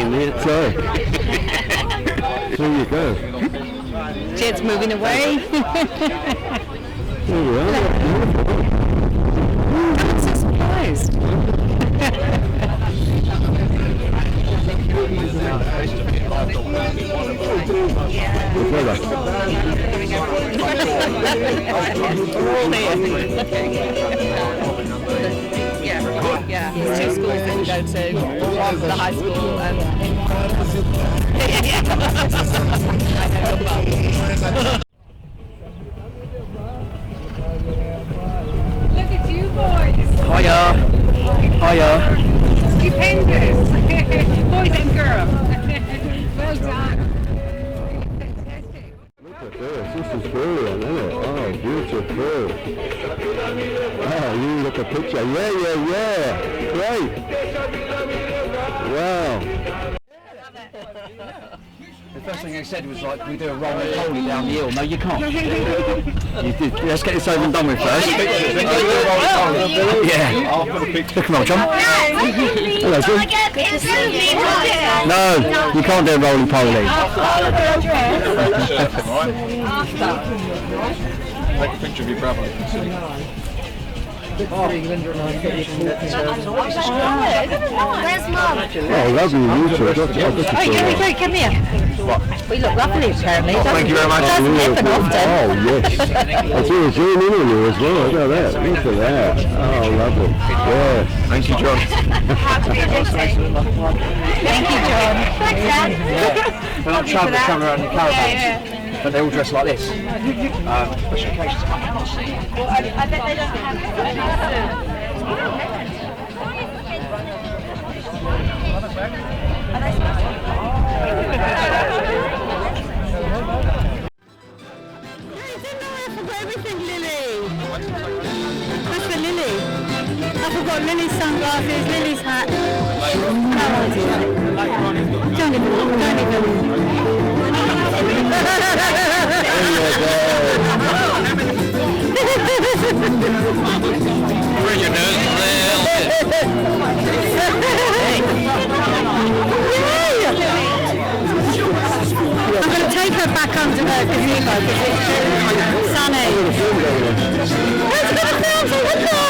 in there. So, there you go. Jed's moving away. There we are. I'm so surprised. We're all here. Yeah, there's two schools that we go to, the high school and... Look at you boys! Hiya! Hiya! Stupendous! Boys and girls! Well done! Look at this. This is brilliant, isn't it? Oh, beautiful. Oh, you look at a picture. Yeah. Great. Wow. The first thing they said was like, we do a roll and poly down the hill. No, you can't. You did. Let's get this over and done with first. Yeah. I'll put a picture. Look, come on, John. Hello, John. No, you can't do a roll and poly. Take a picture of your brother. Where's Mum? Oh, lovely YouTube. Hey, come here. We look lovely apparently. Thank you very much. Doesn't happen often. Oh, yes. I see a zoom in on you as well. Look at that. Look at that. Oh, lovely. Yeah. Thank you, John. Thank you, John. Thanks, Dad. When I'm travelling, come around in caravans, but they're all dressed like this. Special occasions. Well, I bet they don't have everything, Lily. That's for Lily. I forgot Lily's sunglasses, Lily's hat. No idea. Don't even. Bring your nose a little bit. I'm going to take her back under the gazebo because it's sunny. Let's go to the window!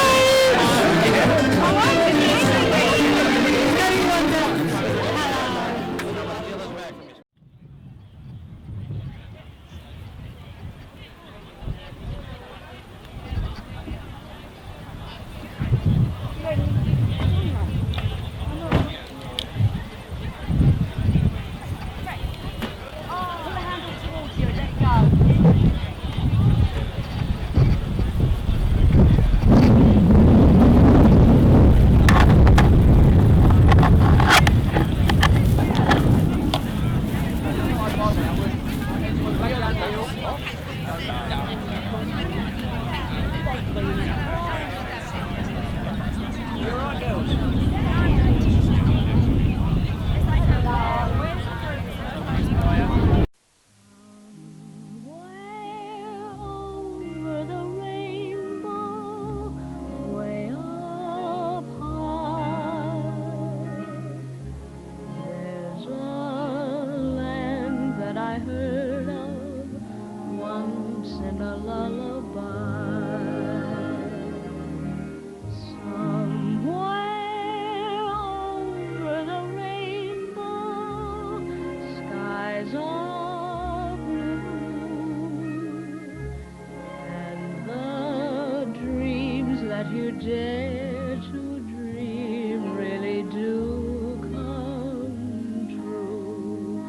You dare to dream really do come true.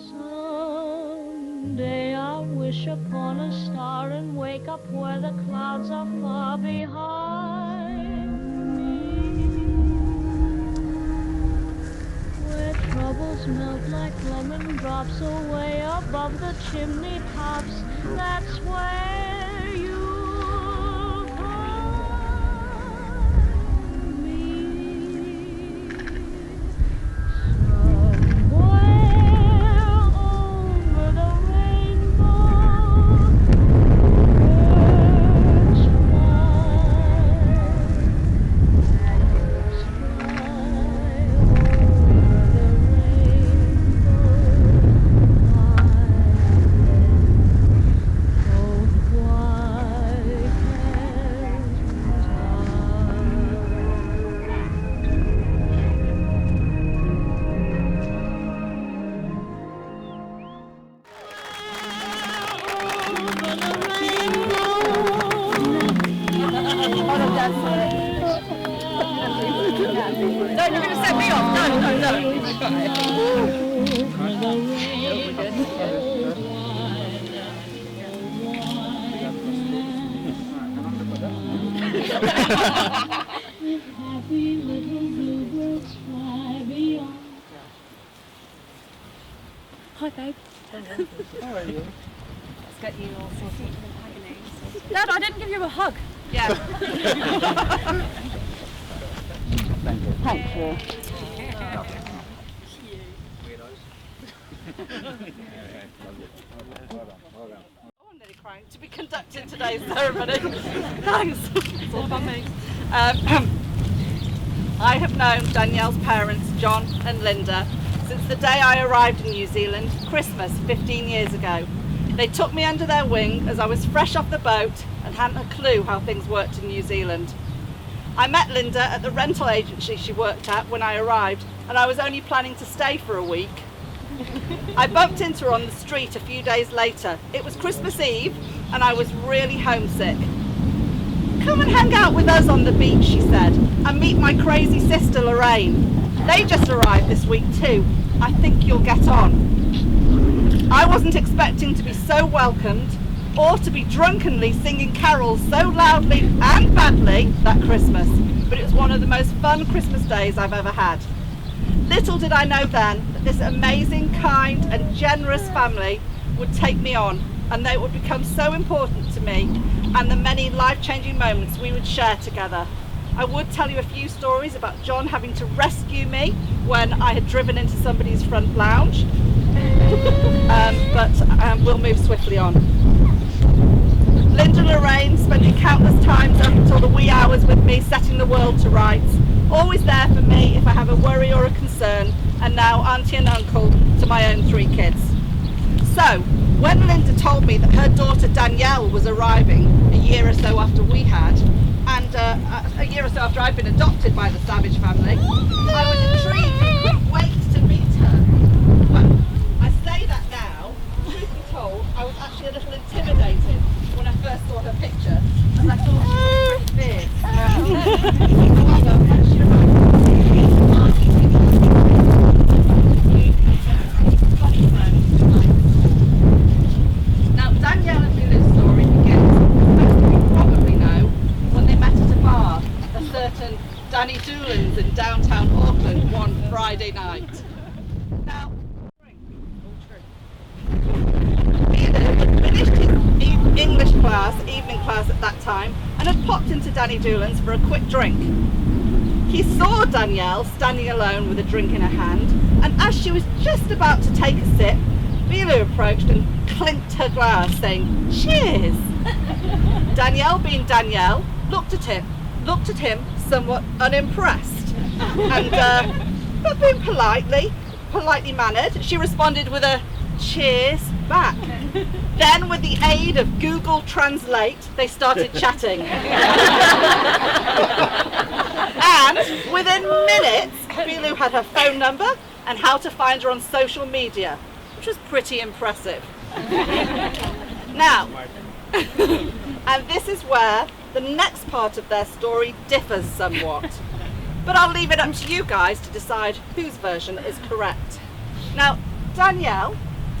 Someday I'll wish upon a star and wake up where the clouds are far behind me, where troubles melt like lemon drops away above the chimney tops. That's where you the Happy little bluebirds fly beyond. Hi, babe. How are you? Let's get you all sorted in agony. Dad, I didn't give you a hug. Yeah. Thank you. I'm nearly crying to be conducting today's ceremony. Thanks. It's all fun me. I have known Dannielle's parents, John and Linda, since the day I arrived in New Zealand, Christmas 15 years ago. They took me under their wing as I was fresh off the boat and hadn't a clue how things worked in New Zealand. I met Linda at the rental agency she worked at when I arrived, and I was only planning to stay for a week. I bumped into her on the street a few days later. It was Christmas Eve and I was really homesick. "Come and hang out with us on the beach," she said, "and meet my crazy sister Lorraine. They just arrived this week too. I think you'll get on." I wasn't expecting to be so welcomed or to be drunkenly singing carols so loudly and badly that Christmas, but it was one of the most fun Christmas days I've ever had. Little did I know then that this amazing, kind and generous family would take me on, and they would become so important to me and the many life-changing moments we would share together. I would tell you a few stories about John having to rescue me when I had driven into somebody's front lounge, but we'll move swiftly on. Linda and Lorraine spending countless times up until the wee hours with me setting the world to rights, always there for me if I have a worry or a concern, and now auntie and uncle to my own 3 kids. So, when Linda told me that her daughter Dannielle was arriving a year or so after we had, and a year or so after I'd been adopted by the Savage family, I was intrigued and couldn't wait to meet her. Well, I say that now, truth be told, I was actually a little intimidated when I first saw her picture, and I thought she was pretty big. However, when she arrived, now, Dannielle and Bilu's story begins, as you probably know, when they met at a bar, a certain Dannielle in downtown Auckland one Friday night. Now, Bilu had finished his English class, evening class at that time, and had popped into Dannielle's for a quick drink. He saw Dannielle standing alone with a drink in her hand, and as she was just about to take a sip, Bilu approached and clinked her glass, saying, "Cheers!" Dannielle, being Dannielle, looked at him somewhat unimpressed, and but being politely mannered, she responded with a "cheers" back. Then, with the aid of Google Translate, they started chatting. And within minutes, Bilu had her phone number and how to find her on social media, which was pretty impressive. Now, and this is where the next part of their story differs somewhat. But I'll leave it up to you guys to decide whose version is correct. Now, Dannielle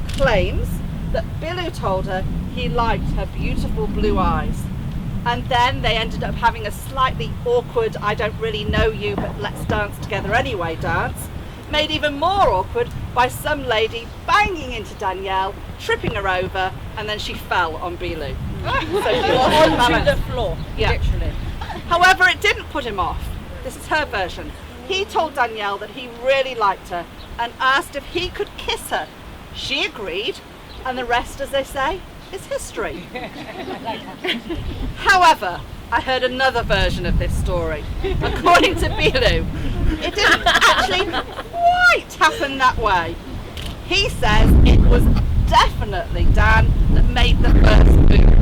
claims that Bilu told her he liked her beautiful blue eyes. And then they ended up having a slightly awkward, "I don't really know you, but let's dance together anyway" dance, made even more awkward by some lady banging into Dannielle, tripping her over, and then she fell on Bilu. So she lost her balance. Onto the floor, literally. However, it didn't put him off. This is her version. He told Dannielle that he really liked her and asked if he could kiss her. She agreed, and the rest, as they say, is history. However, I heard another version of this story. According to Bilu, it didn't actually quite happen that way. He says it was definitely Dan that made the first move.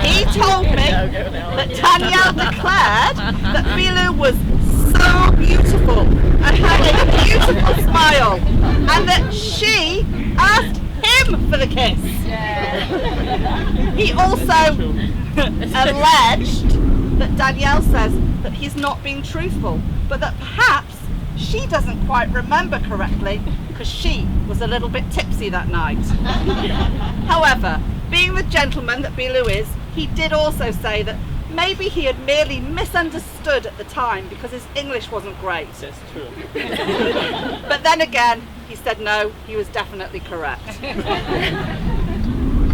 He told me that Dannielle declared that Bilu was so beautiful and had a beautiful smile, and that she asked him for the kiss. He also alleged that Dannielle says that he's not being truthful, but that perhaps she doesn't quite remember correctly because she was a little bit tipsy that night. However, being the gentleman that Bilu is, he did also say that maybe he had merely misunderstood at the time because his English wasn't great. That's true. But then again, he said no, he was definitely correct.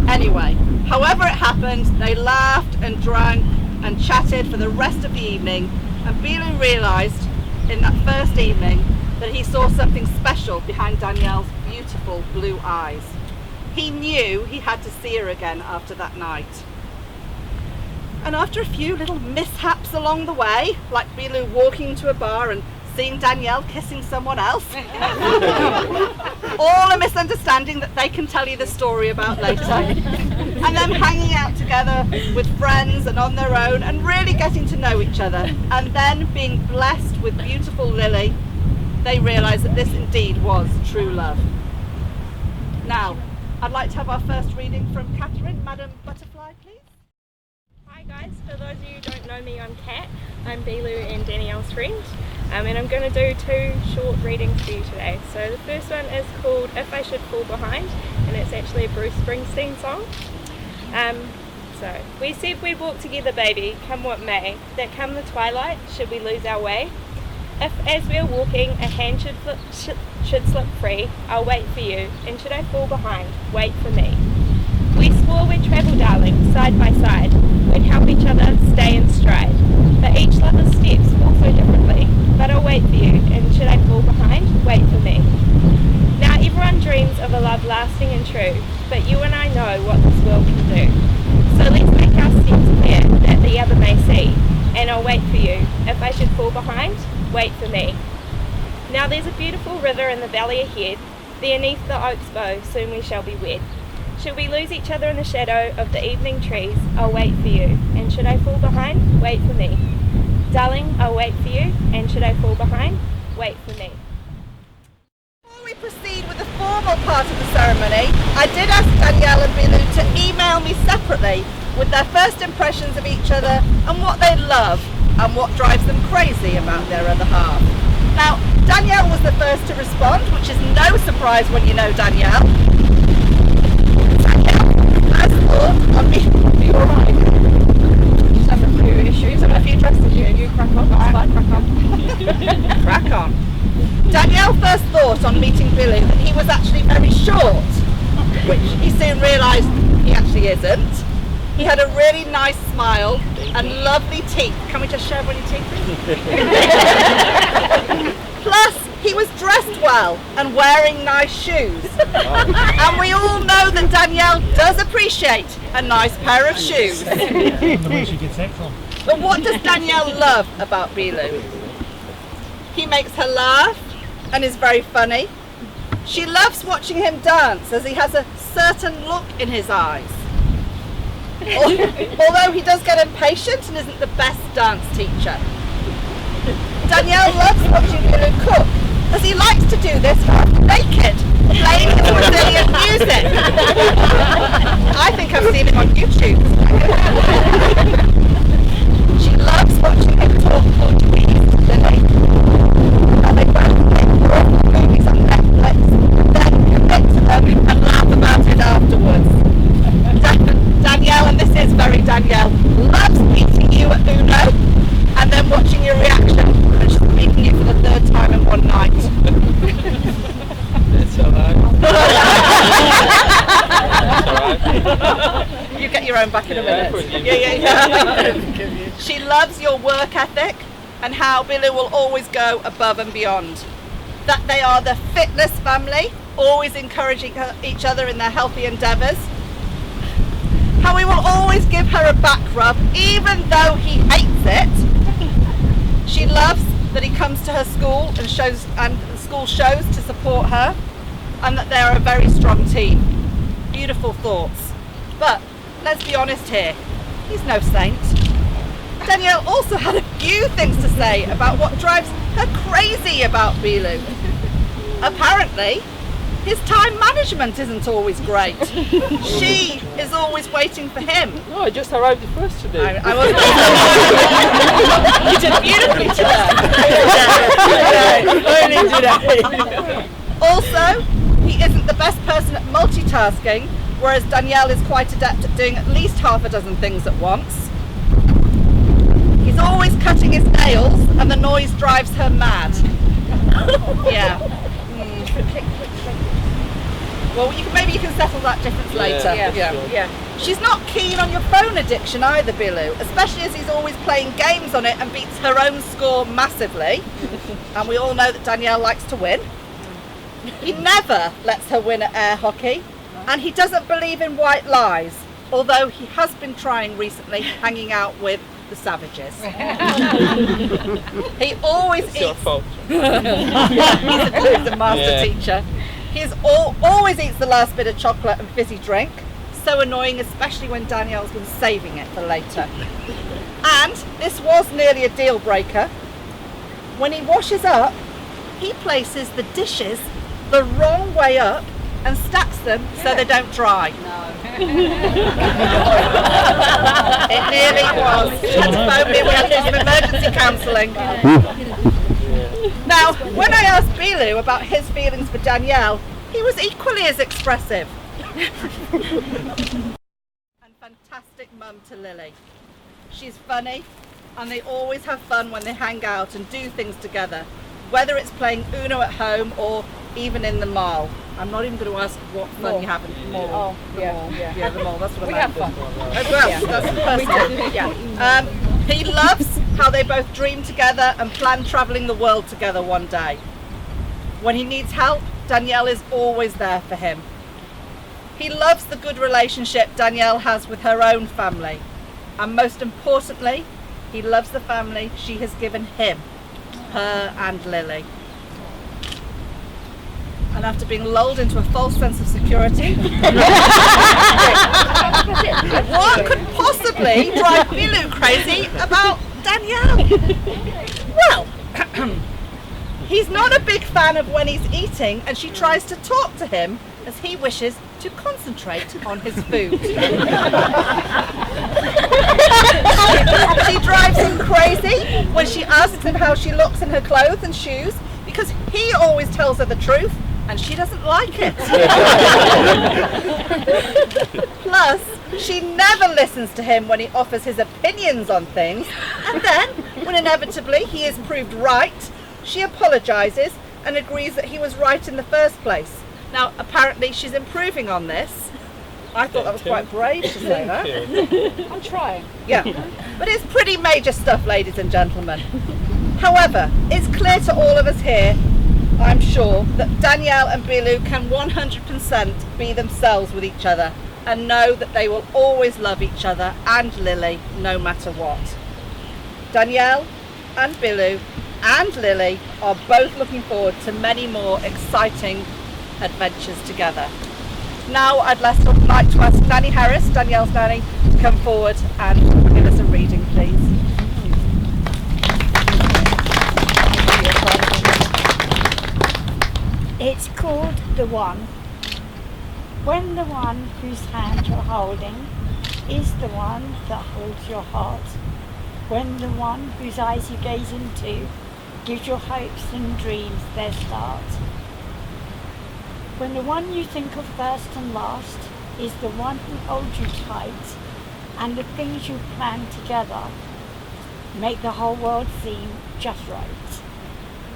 Anyway, however it happened, they laughed and drank and chatted for the rest of the evening, and Bilu realised in that first evening that he saw something special behind Dannielle's beautiful blue eyes. He knew he had to see her again after that night. And after a few little mishaps along the way, like Bilu walking to a bar and seeing Dannielle kissing someone else, all a misunderstanding that they can tell you the story about later, and them hanging out together with friends and on their own and really getting to know each other, and then being blessed with beautiful Lily, they realised that this indeed was true love. Now, I'd like to have our first reading from Catherine, Madam Butterfly, please. Hi guys, for those of you who don't know me, I'm Kat. I'm Bilu and Dannielle's friend, and I'm going to do 2 short readings for you today. So the first one is called If I Should Fall Behind, and it's actually a Bruce Springsteen song. So, we said we'd walk together, baby, come what may, that come the twilight, should we lose our way. If as we're walking a hand should slip free, I'll wait for you, and should I fall behind, wait for me. We swore we'd travel, darling, side by side, we'd help each other stay in stride, but each lover's steps fall so differently, but I'll wait for you, and should I fall behind, wait for me. Now everyone dreams of a love lasting and true, but you and I know what this world can do. So let's make our steps clear that the other may see, and I'll wait for you. If I should fall behind, wait for me. Now there's a beautiful river in the valley ahead, there neath the oak's bough soon we shall be wed. Should we lose each other in the shadow of the evening trees, I'll wait for you, and should I fall behind, wait for me. Darling, I'll wait for you, and should I fall behind, wait for me. Before we proceed with the formal part of the ceremony, I did ask Dannielle and Bilu to email me separately with their first impressions of each other and what they love and what drives them crazy about their other half. Now, Dannielle was the first to respond, which is no surprise when you know Dannielle. Dannielle, as thought on me. Are you alright? Just have a few issues and a few trusted you. You crack on, that's fine, crack on. Crack on. Dannielle first thought on meeting Bilu that he was actually very short, which he soon realised he actually isn't. He had a really nice smile and lovely teeth. Can we just show everyone your teeth, please? Plus, he was dressed well and wearing nice shoes. And we all know that Dannielle does appreciate a nice pair of shoes. I don't know where she gets that from. But what does Dannielle love about Bilu? He makes her laugh and is very funny. She loves watching him dance as he has a certain look in his eyes. Although he does get impatient and isn't the best dance teacher. Dannielle loves watching Bilu cook, as he likes to do this naked, playing his Brazilian music. I think I've seen him on YouTube. She loves watching him talk Portuguese to Lily. And they both make movies on Netflix, then commit to them and laugh about it afterwards. Dannielle, and this is very Dannielle, loves meeting you at Uno and then watching your reaction and she's meeting you for the 3rd time in one night. It's alright. You get your own back in a minute. Yeah. She loves your work ethic and how Bilu will always go above and beyond. That they are the fitness family, always encouraging each other in their healthy endeavours. How he will always give her a back rub, even though he hates it. She loves that he comes to her school and the school shows to support her, and that they are a very strong team. Beautiful thoughts. But let's be honest here, he's no saint. Dannielle also had a few things to say about what drives her crazy about Bilu. Apparently, His time management isn't always great. She is always waiting for him. No, I just arrived the first today. I wasn't. You did beautifully today. Also, he isn't the best person at multitasking, whereas Dannielle is quite adept at doing at least half a dozen things at once. He's always cutting his nails, and the noise drives her mad. Yeah. Well, maybe you can settle that difference later. Yeah. She's not keen on your phone addiction either, Bilu, especially as he's always playing games on it and beats her own score massively. And we all know that Dannielle likes to win. He never lets her win at air hockey, and he doesn't believe in white lies, although he has been trying recently, hanging out with the savages. He always It's your eats. fault. He's a master teacher. He always eats the last bit of chocolate and fizzy drink. So annoying, especially when Dannielle's been saving it for later. And this was nearly a deal breaker. When he washes up, he places the dishes the wrong way up and stacks them so they don't dry. It nearly was. She had to phone me. We had to do some emergency counselling. Now, when I asked Bilu about his feelings for Dannielle, he was equally as expressive. And fantastic mum to Lily. She's funny, and they always have fun when they hang out and do things together, whether it's playing Uno at home or even in the mall. I'm not even going to ask what fun you have in the mall. Yeah, the mall. That's what I meant. We have fun. Well, that's personal. Yeah. He loves how they both dream together and plan travelling the world together one day. When he needs help, Dannielle is always there for him. He loves the good relationship Dannielle has with her own family. And most importantly, he loves the family she has given him, her and Lily. And after being lulled into a false sense of security, what could possibly drive Bilu crazy about Dannielle? Well, he's not a big fan of when he's eating, and she tries to talk to him as he wishes to concentrate on his food. She drives him crazy when she asks him how she looks in her clothes and shoes, because he always tells her the truth and she doesn't like it. Plus, she never listens to him when he offers his opinions on things, and then, when inevitably he is proved right, she apologises and agrees that he was right in the first place. Now, apparently she's improving on this. I thought that was quite brave to say that. I'm trying. Yeah, but it's pretty major stuff, ladies and gentlemen. However, it's clear to all of us here, I'm sure, that Dannielle and Bilu can 100% be themselves with each other and know that they will always love each other and Lily no matter what. Dannielle and Bilu and Lily are both looking forward to many more exciting adventures together. Now I'd like to ask Nanny Harris, Dannielle's nanny, to come forward and give us a reading, please. It's called The One. When the one whose hand you're holding is the one that holds your heart, when the one whose eyes you gaze into gives your hopes and dreams their start, when the one you think of first and last is the one who holds you tight, and the things you plan together make the whole world seem just right,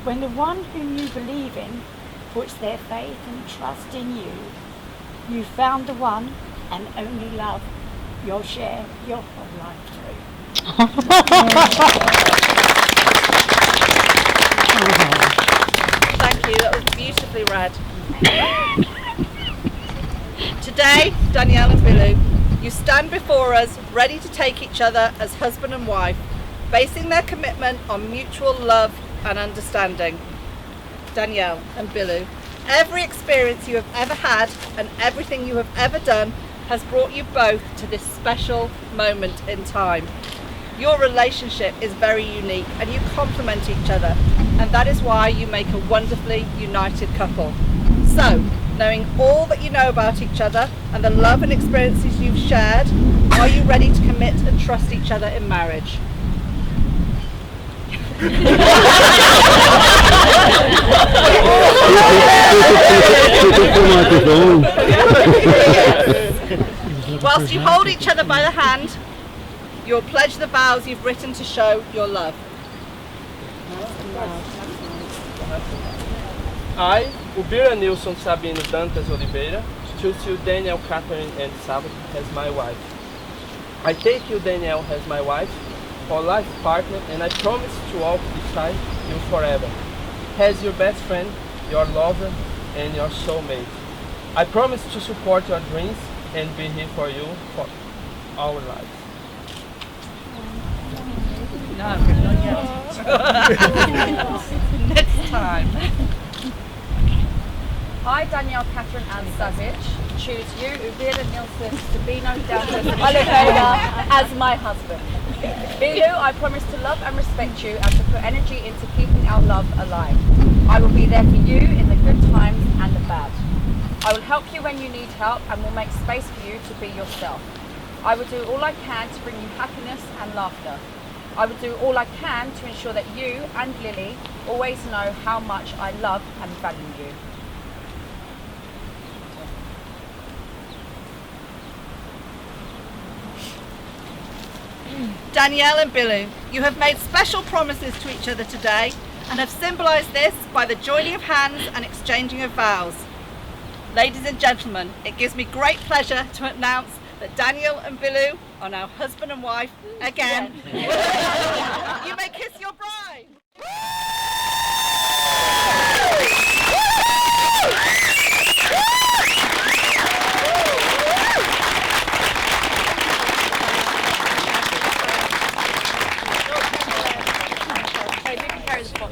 when the one whom you believe in puts their faith and trust in you, you found the one and only love you'll share your whole life through. Thank you, that was beautifully read. Today, Dannielle and Bilu, you stand before us ready to take each other as husband and wife, basing their commitment on mutual love and understanding. Dannielle and Bilu, every experience you have ever had and everything you have ever done has brought you both to this special moment in time. Your relationship is very unique and you complement each other, and that is why you make a wonderfully united couple. So, Knowing all that you know about each other and the love and experiences you've shared, are you ready to commit and trust each other in marriage? Whilst you hold each other by the hand, you'll pledge the vows you've written to show your love. I, Ubira Nilson Sabino Dantas Oliveira, choose you, Dannielle, Catherine, and Salvador, as my wife. I take you, Dannielle, as my wife, for life partner, and I promise to walk beside you forever, as your best friend, your lover, and your soulmate. I promise to support your dreams and be here for you for our lives. No, not yet. Next time. I, Dannielle Catherine Ann Savage, choose you, Ubira Nilson Sabino Dantas Oliveira, as my husband. Bilu, I promise to love and respect you and to put energy into keeping our love alive. I will be there for you in the good times and the bad. I will help you when you need help and will make space for you to be yourself. I will do all I can to bring you happiness and laughter. I will do all I can to ensure that you and Lily always know how much I love and value you. Dannielle and Bilu, you have made special promises to each other today and have symbolised this by the joining of hands and exchanging of vows. Ladies and gentlemen, it gives me great pleasure to announce that Dannielle and Bilu are now husband and wife again. You may kiss your bride.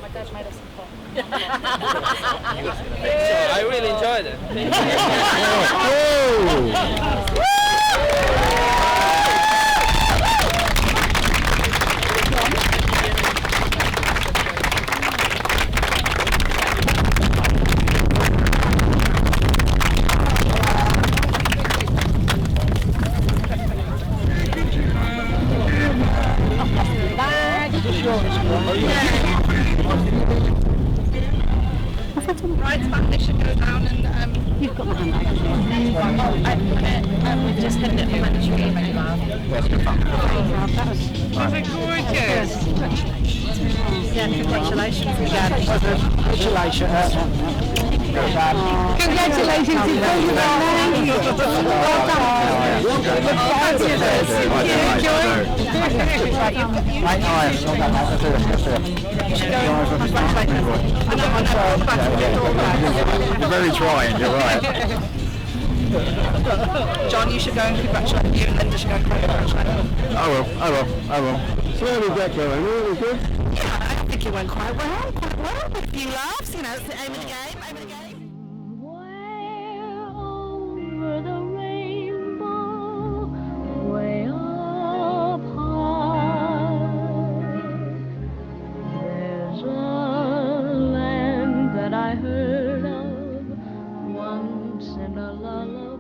My dad made us some pot. I really enjoyed it. Bride's family should go down and You've got my handbag. we've just hidden it behind the tree, my love. That was Gorgeous. Yeah, congratulations again. Congratulations to both of You're very trying, you're right. John, you should go and congratulate you, and Linda should go and congratulate you. I will. So how did that go? Really good? Yeah, I think it went quite well. A few laughs, you know, it's the aim of the game, Way over the rainbow, way up high, there's a land that I heard of once in a lullaby.